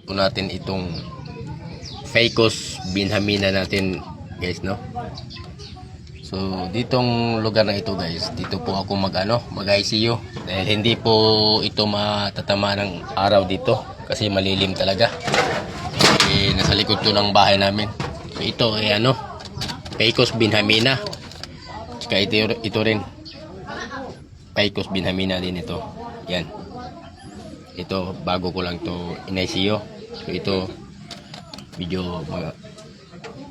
po natin itong Phaeacus Binhamina natin guys, no? So ditong lugar na ito guys, dito po ako mag-ICU dahil hindi po ito matatama ng araw dito kasi malilim talaga. Nasa likod to ng bahay namin. So ito ay Phaeacus Binhamina. Tsaka ito rin Phaeacus Binhamina din ito. Yan. Ito bago ko lang to in-ICU. So ito medyo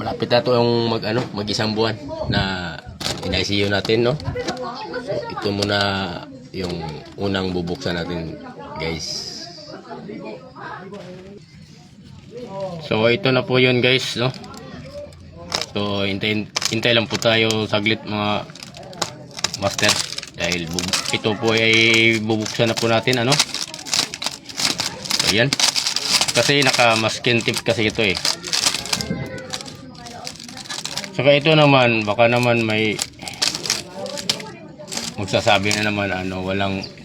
malapit na to yung mag-isang buwan na in-ICU natin, no? So ito muna yung unang bubuksan natin, guys. So ito na po yun guys, no? So hintay lang po tayo saglit mga master dahil ito po ay bubuksan na po natin, So yan. Kasi naka-masking tape kasi ito eh. Saka ito naman, baka naman may magsasabi na naman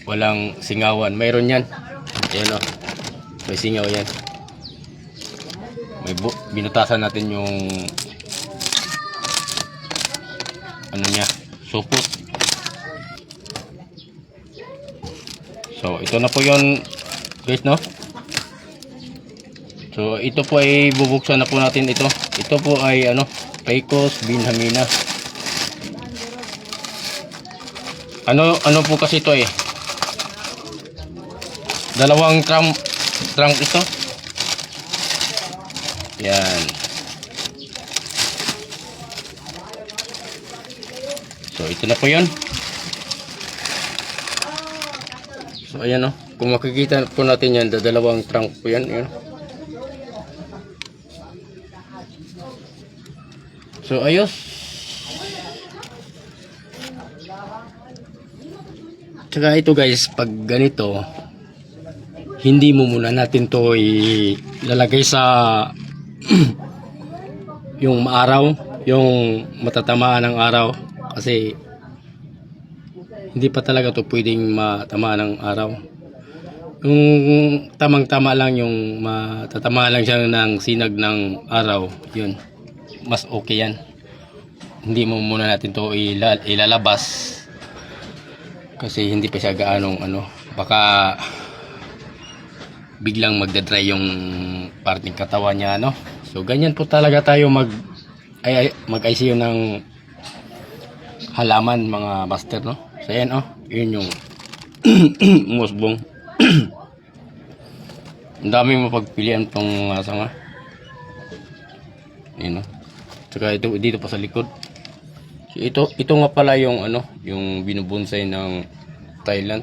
walang singawan. Mayroon yan. Ayan may singaw yan. May binutasan natin yung supot. So ito na po yun guys, no? So ito po ay bubuksan na po natin ito. Ito po ay Phaeacus Binhamina. Ano po kasi ito eh. Dalawang trunk ito. Yan. So ito na po 'yon. So ayan kung makikita po natin yan, dalawang trunk po yan. Ayan. So ayos. Tsaka ito guys, pag ganito, hindi mo muna natin to ilalagay sa yung maaraw, yung matatamaan ng araw kasi hindi pa talaga to pwedeng matamaan ng araw. Yung tamang-tama lang, yung matatama lang siya ng sinag ng araw, yun mas okay yan. Hindi mo muna natin to ilalabas kasi hindi pa siya gaanong baka biglang magdadry yung parting katawan niya, so ganyan po talaga tayo mag-ICU ng halaman mga master, so yan yun yung musbong. Ang daming mapagpilian pang sanga. Yun tsaka dito pa sa likod. So ito nga pala yung yung binubonsai ng Thailand,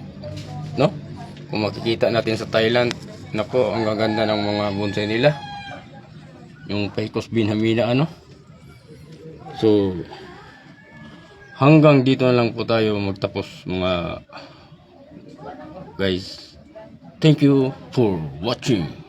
kung makikita natin sa Thailand, nako ang gaganda ng mga bonsai nila, yung Phaeacus Binhamina. So hanggang dito na lang po tayo magtapos mga guys. Thank you for watching.